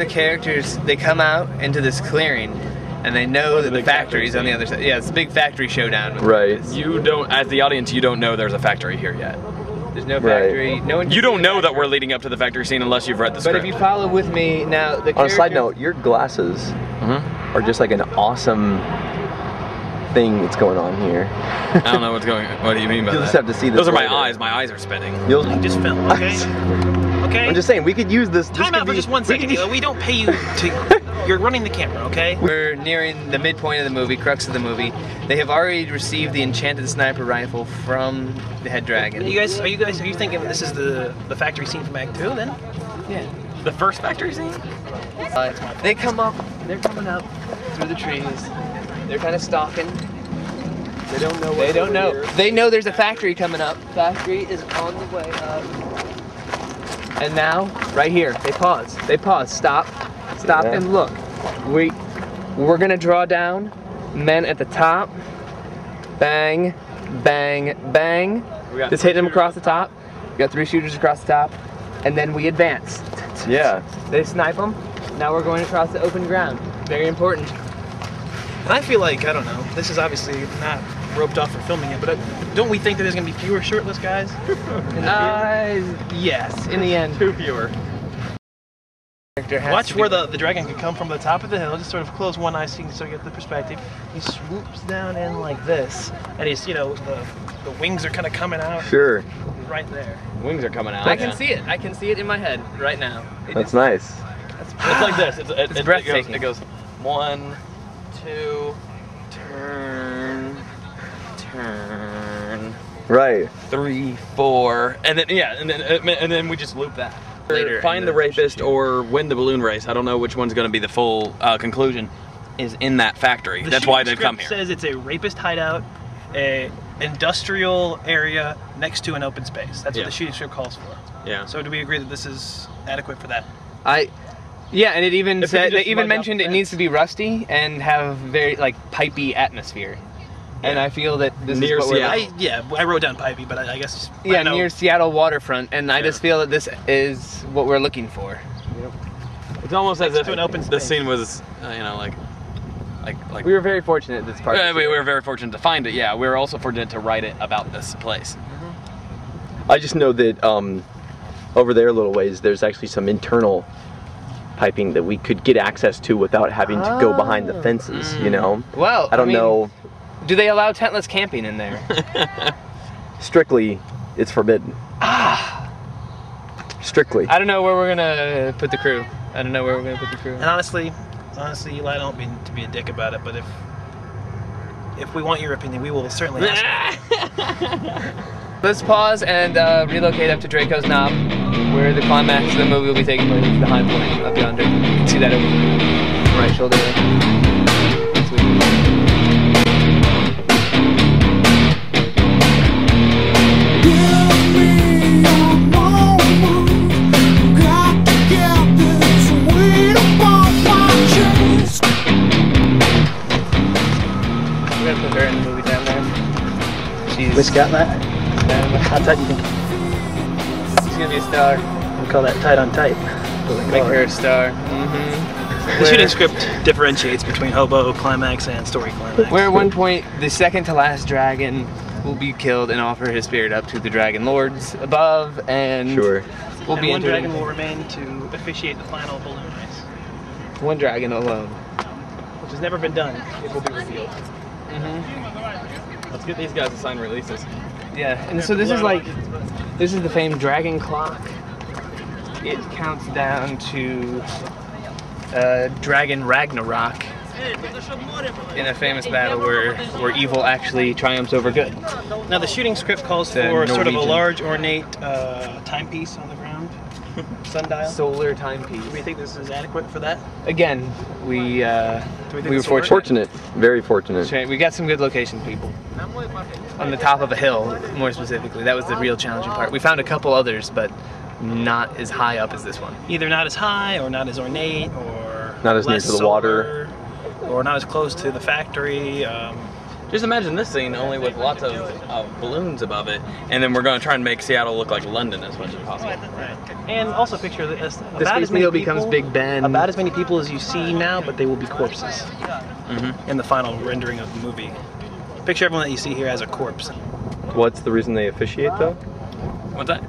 the characters, they come out into this clearing, and they know that the factory's on the other side. Yeah, it's a big factory showdown. Right. You don't, as the audience, you don't know there's a factory here yet. There's no factory. No one. You don't know that we're leading up to the factory scene unless you've read the script. But if you follow with me now, the On a side note, your glasses are just like an awesome thing that's going on here. I don't know what's going on. What do you mean by that? You'll just have to see this. Those are my later. eyes. My eyes are spinning. You'll Just film, okay? Okay? I'm just saying, we could use this. Time out for just 1 second. We don't pay you to... You're running the camera, okay? We're nearing the midpoint of the movie, crux of the movie. They have already received the enchanted sniper rifle from the head dragon. Are you thinking this is the factory scene from Act 2 then? Yeah. The first factory scene? They come up, they're coming up through the trees. They're kind of stalking. They don't know. They don't know. They know there's a factory coming up. Factory is on the way up. And now, right here, they pause. They pause. Stop. Stop and look. We're gonna draw down men at the top. Bang, bang, bang. Just hit them across the top. We got 3 shooters across the top. And then we advance. Yeah. They snipe them. Now we're going across the open ground. Very important. And I feel like, I don't know, this is obviously not roped off for filming it, but don't we think that there's going to be fewer shirtless guys? Yes, in the end. 2 fewer. Watch where the dragon could come from the top of the hill, just sort of close one eye so you get the perspective. He swoops down in like this, and he's, you know, the wings are kind of coming out. Sure. He's right there. Wings are coming out. I can see it. I can see it in my head right now. That's nice. It's like this. It's breathtaking. It goes 1, 2, turn, turn. Right. 3, 4, and then and then we just loop that. Later Find in the the rapist or win the balloon race. I don't know which one's going to be the full conclusion. Is in that factory. That's why they've come here. The says it's a rapist hideout, a industrial area next to an open space. That's what the shooting script calls for. Yeah. So do we agree that this is adequate for that? Yeah, and it even said, they even smudge mentioned out it the needs to be rusty and have very like pipey atmosphere. And I feel that this Near is what Seattle. I wrote down pipey, but I guess near Seattle waterfront, and I just feel that this is what we're looking for. It's almost as if to an open the space. scene was, you know, like We were very fortunate this part. we were very fortunate to find it. Yeah, we were also fortunate to write it about this place. I just know that over there a little ways, there's actually some internal piping that we could get access to without having to go behind the fences, you know? Well, I don't know. Do they allow tentless camping in there? Strictly, it's forbidden. Strictly. I don't know where we're gonna put the crew. I don't know where we're gonna put the crew. And honestly, Eli, I don't mean to be a dick about it, but if we want your opinion, we will certainly ask. Let's pause and relocate up to Draco's Knob, where the climax of the movie will be taking place. The high point up yonder. You can see that over the right shoulder there. Sweet. We gotta put her in the movie down there. She's Which got that? How tight do you think? She's gonna be a star. We call that tight on tight. Make her a star. The shooting script differentiates between hobo climax and story climax. Where at one point the second to last dragon will be killed and offer his spirit up to the dragon lords above, and we'll and be one entered dragon into- will remain to officiate the final balloon race, one dragon alone. which has never been done. It will be revealed. Let's get these guys to sign releases. Yeah, and so this is the famed dragon clock. It counts down to Dragon Ragnarok in a famous battle where evil actually triumphs over good. Now the shooting script calls The for sort of a Norwegian. large ornate timepiece on the ground, sundial. Solar timepiece. Do we think this is adequate for that? Again, we were this will work? fortunate. Very fortunate. We got some good location people. On the top of a hill, more specifically. That was the real challenging part. We found a couple others, but not as high up as this one. Either not as high, or not as ornate, or Not as near less to the water. solar, or not as close to the factory. Just imagine this scene only with lots of balloons above it, and then we're going to try and make Seattle look like London as much as possible. And also picture this. The Space Needle becomes Big Ben. About as many people as you see now, but they will be corpses in the final rendering of the movie. Picture everyone that you see here as a corpse. What's the reason they officiate though? What's that?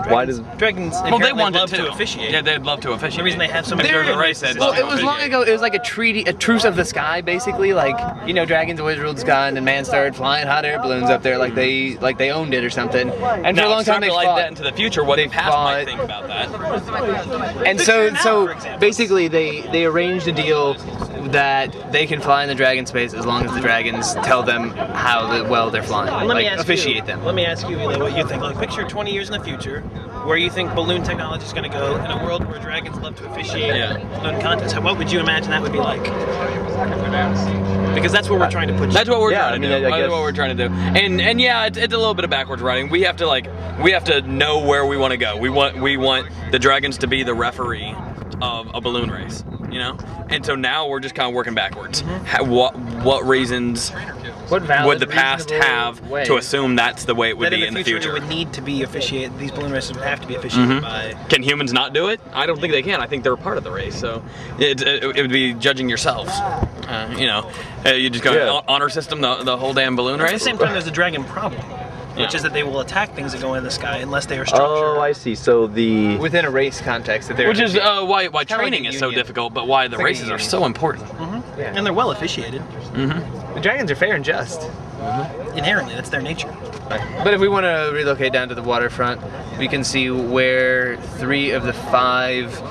Why does Dragons Well, they want love to officiate. Yeah, they'd love to officiate. The reason they have so many If there's a balloon race, they'd races. love Well, to it was long officiate. ago. It was like a treaty, a truce of the sky, basically. Like, you know, dragons always ruled the sky, and then man started flying hot air balloons up there, like they owned it or something. And for a Now, long time they extrapolate fought. that into the future. What if past might fought- think about that? And so basically they arranged a deal that they can fly in the dragon space as long as the dragons tell them how well they're flying. Let me Like, ask officiate you, them. Let me ask you, Eli, what you think. Like, picture 20 years in the future, where you think balloon technology is going to go in a world where dragons love to officiate balloon contests. What would you imagine that would be like? Because that's what we're trying to put. That's what we're Yeah, trying to I mean, do. I That's guess- what we're trying to do. And yeah, it's a little bit of backwards writing. We have to know where we want to go. We want the dragons to be the referee of a balloon race, you know? And so now we're just kind of working backwards. What reasons What valid, would the past reasonable have way? to assume that's the way it would that be in the future? it would need to be officiated. These balloon races would have to be officiated by. Can humans not do it? I don't think they can. I think they're a part of the race. So it would be judging yourselves. You know, you just go honor system the whole damn balloon At the race. same time, there's a dragon problem, which is that they will attack things that go into the sky unless they are structured. Oh, I see. So the Within a race context that they're Which is why kinda training like a is so union. difficult, but why the like a races are union. so important. Yeah. And they're well officiated. The dragons are fair and just. Inherently, that's their nature. But if we want to relocate down to the waterfront, we can see where 3 of the 5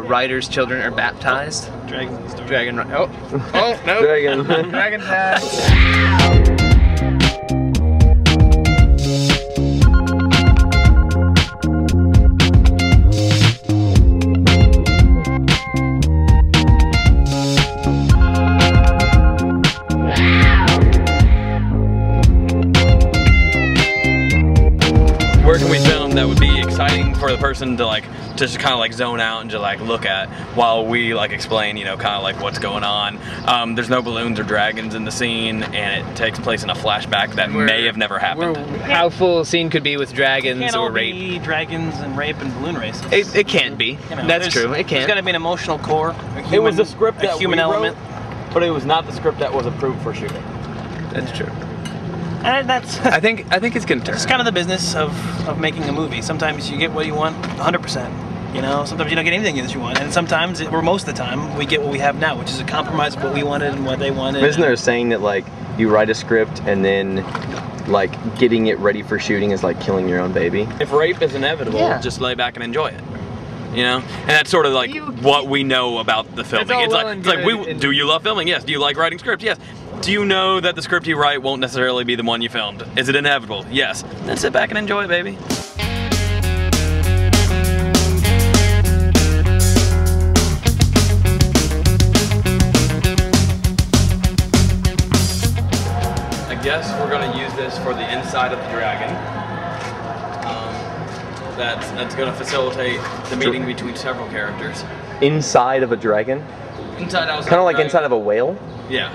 riders' children are baptized. Dragon. Oh, no. dragon. Dragon tag. Where can we film that would be exciting for the person to like just kind of like zone out and just like look at while we like explain, you know, kind of like what's going on. There's no balloons or dragons in the scene, and it takes place in a flashback that may have never happened. How full a scene could be with dragons Can't or all rape. be dragons and rape and balloon races. It can't be. You know, That's there's- true. It There's got can't. to be an emotional core. A human, It was the script a that human we wrote, element. but it was not the script that was approved for shooting. That's true. And that's I think it's gonna turn. it's kind of the business of making a movie. Sometimes you get what you want 100%. You know, sometimes you don't get anything that you want, and sometimes, or most of the time, we get what we have now, which is a compromise of what we wanted and what they wanted. Isn't there a saying that like you write a script and then like getting it ready for shooting is like killing your own baby? If rape is inevitable, Yeah. just lay back and enjoy it. You know, and that's sort of like what we know about the filming. all It's well like, and it's like good and- do you love filming? Yes. Do you like writing scripts? Yes. Do you know that the script you write won't necessarily be the one you filmed? Is it inevitable? Yes. Then sit back and enjoy it, baby. I guess we're going to use this for the inside of the dragon. That's going to facilitate the meeting between several characters. Inside of a dragon? Inside, outside. Kind of like dragon. inside of a whale? Yeah.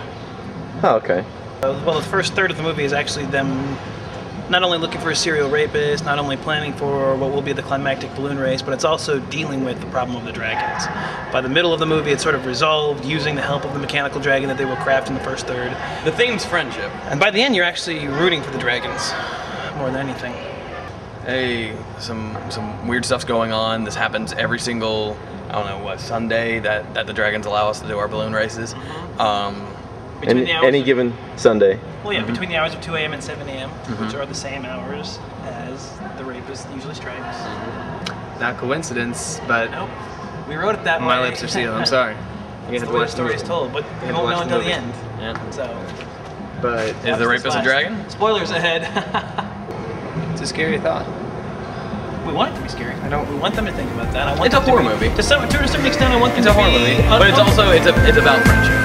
Oh, okay. Well, the first third of the movie is actually them not only looking for a serial rapist, not only planning for what will be the climactic balloon race, but it's also dealing with the problem of the dragons. By the middle of the movie, it's sort of resolved using the help of the mechanical dragon that they will craft in the first third. The theme's friendship. And by the end, you're actually rooting for the dragons more than anything. Hey, some weird stuff's going on. This happens every single, I don't know what, Sunday that the Dragons allow us to do our balloon races. Between the hours Any of- given Sunday. Well, yeah, between the hours of 2 a.m. and 7 a.m., which are the same hours as the rapist usually strikes. Not coincidence, but Nope. We wrote it that way. my lips are sealed. I'm sorry. That's the way the story is told, but you to won't watch know the until the movie. end. Yeah. So, But Is the rapist a dragon? Spoilers ahead. it's a scary thought. We want it to be scary. I don't- We want them to think about that. I want It's a them to horror be- movie. To a certain extent, I want them It's to a horror be movie, but it's uncomfortable. also it's about friendship.